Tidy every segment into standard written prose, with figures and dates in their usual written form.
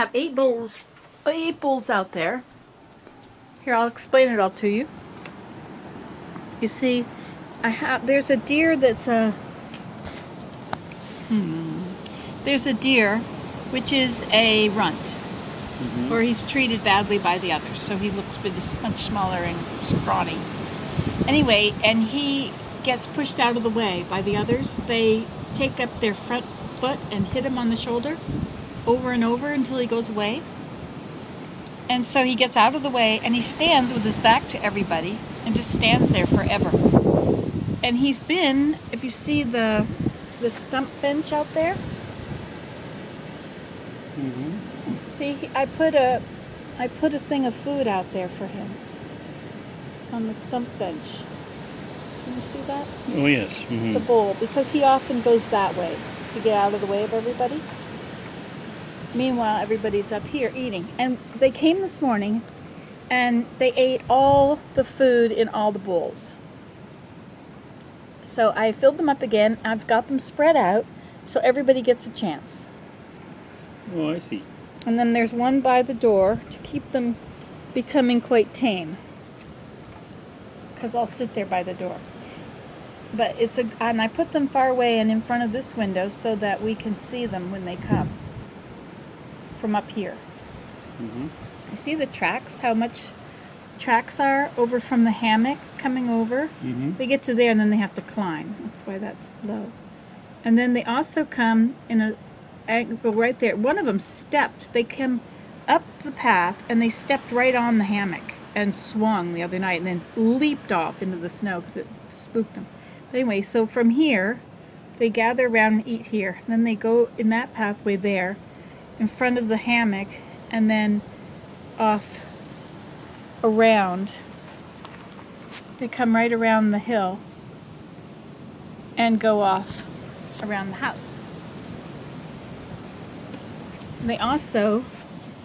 Have 8 bowls out there. Here, I'll explain it all to you. You see, there's a deer that's there's a deer which is a runt, or he's treated badly by the others, so he looks much smaller and scrawny. Anyway, and he gets pushed out of the way by the others. They take up their front foot and hit him on the shoulder over and over until he goes away. And so he gets out of the way and he stands with his back to everybody and just stands there forever. And he's been, if you see the stump bench out there, see, I put a thing of food out there for him on the stump bench. Can you see that? Oh yes. The bowl, because he often goes that way to get out of the way of everybody. Meanwhile, everybody's up here eating. And they came this morning and they ate all the food in all the bowls. So I filled them up again. I've got them spread out so everybody gets a chance. Oh, I see. And then there's one by the door to keep them becoming quite tame, because I'll sit there by the door. But and I put them far away and in front of this window so that we can see them when they come from up here. You see the tracks, how much tracks are over from the hammock coming over? They get to there and then they have to climb. That's why that's low. And then they also come in a angle right there. One of them stepped. They came up the path and they stepped right on the hammock and swung the other night and then leaped off into the snow because it spooked them. But anyway, so from here, they gather around and eat here. And then they go in that pathway there in front of the hammock and then off around. They come right around the hill and go off around the house. They also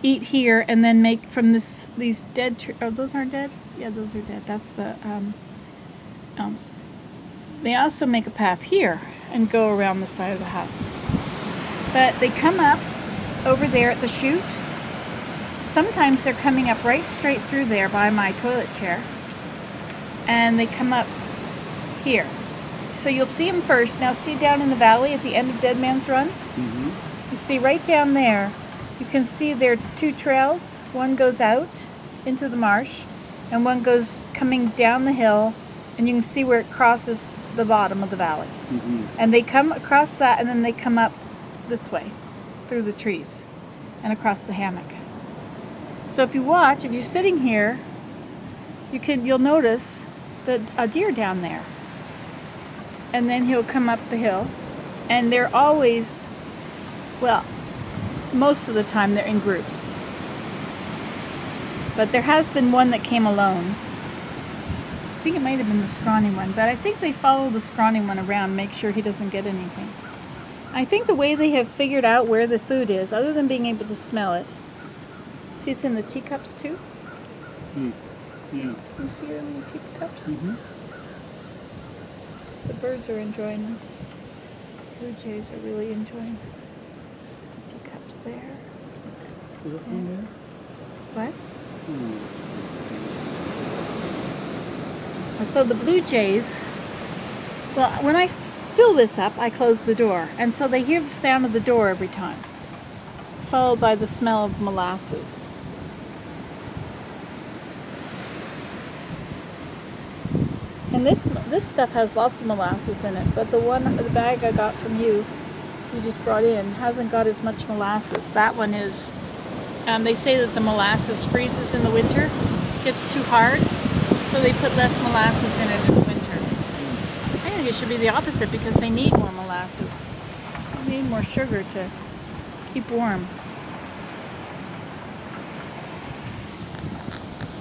eat here and then make from these dead trees. Oh, those aren't dead? Yeah, those are dead. That's the elms. They also make a path here and go around the side of the house. But they come up over there at the chute. Sometimes they're coming up right straight through there by my toilet chair. And they come up here. So you'll see them first. Now see down in the valley at the end of Dead Man's Run? You see right down there, you can see there are two trails. One goes out into the marsh and one goes coming down the hill, and you can see where it crosses the bottom of the valley. And they come across that and then they come up this way through the trees and across the hammock. So if you watch, if you're sitting here, you'll notice that a deer down there. And then he'll come up the hill, and they're always, well, most of the time they're in groups. But there has been one that came alone. I think it might have been the scrawny one, but I think they follow the scrawny one around, make sure he doesn't get anything. I think the way they have figured out where the food is, other than being able to smell it, see it's in the teacups too? Yeah. You see it in the teacups? The birds are enjoying them. Blue jays are really enjoying the teacups there. Is that one there? What? So the blue jays, well, when I fill this up, I close the door. And so they hear the sound of the door every time, followed by the smell of molasses. And this stuff has lots of molasses in it, but the bag I got from you just brought in, hasn't got as much molasses. That one is, they say that the molasses freezes in the winter, gets too hard, so they put less molasses in it in the winter. I think it should be the opposite because they need more molasses. They need more sugar to keep warm.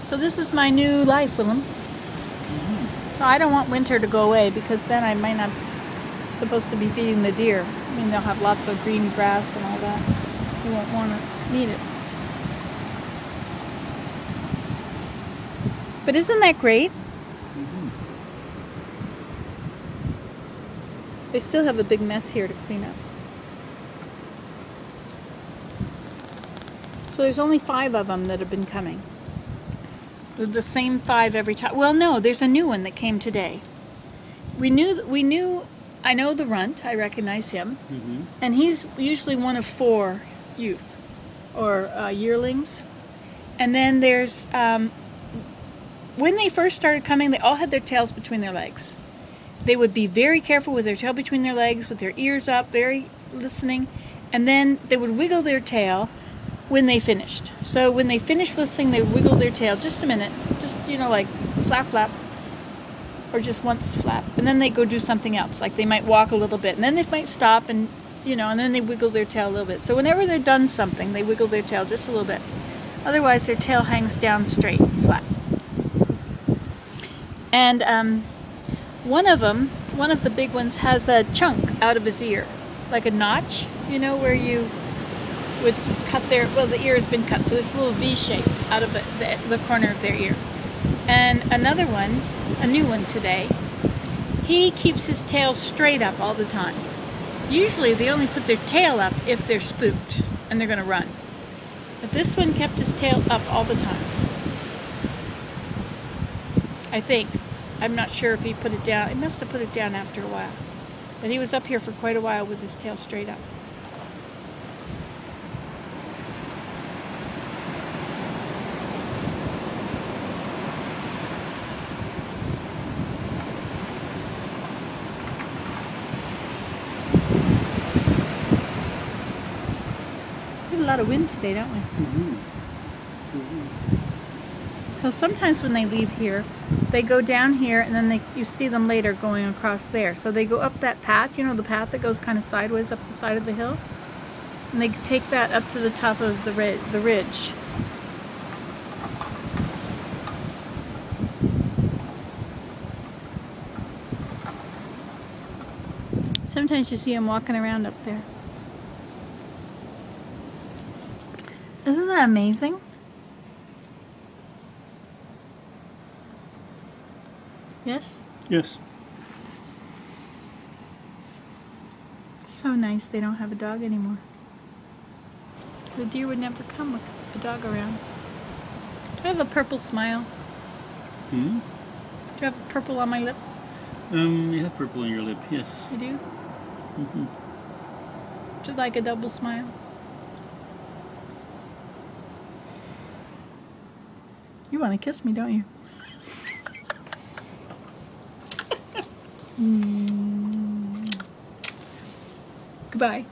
So this is my new life, Willem. So I don't want winter to go away because then I might not be supposed to be feeding the deer. I mean, they'll have lots of green grass and all that. You won't want to need it. But isn't that great? They still have a big mess here to clean up. So there's only 5 of them that have been coming. They're the same 5 every time. Well, no, there's a new one that came today. We knew, I know the runt, I recognize him, and he's usually one of 4 youth, or yearlings. And then there's, when they first started coming, they all had their tails between their legs. They would be very careful with their tail between their legs, with their ears up, very listening, and then they would wiggle their tail when they finished. So when they finished listening, they would wiggle their tail just a minute, just, you know, like flap, flap, or just once flap, and then they go do something else, like they might walk a little bit, and then they might stop and, you know, and then they wiggle their tail a little bit. So whenever they're done something, they wiggle their tail just a little bit. Otherwise, their tail hangs down straight, flat. And one of the big ones, has a chunk out of his ear, like a notch, you know, where you would cut their, well, the ear has been cut, so this little V shape out of the corner of their ear. And another one, a new one today, he keeps his tail straight up all the time. Usually they only put their tail up if they're spooked and they're going to run. But this one kept his tail up all the time. I think. I'm not sure if he put it down. He must have put it down after a while. But he was up here for quite a while with his tail straight up. We have a lot of wind today, don't we? So sometimes when they leave here, they go down here, and then you see them later going across there. So they go up that path, you know, the path that goes kind of sideways up the side of the hill, and they take that up to the top of the ridge. Sometimes you see them walking around up there. Isn't that amazing? Yes? Yes. So nice they don't have a dog anymore. The deer would never come with a dog around. Do I have a purple smile? Hmm? Do I have purple on my lip? You have purple on your lip, yes. You do? Is it like a double smile? You want to kiss me, don't you? Goodbye.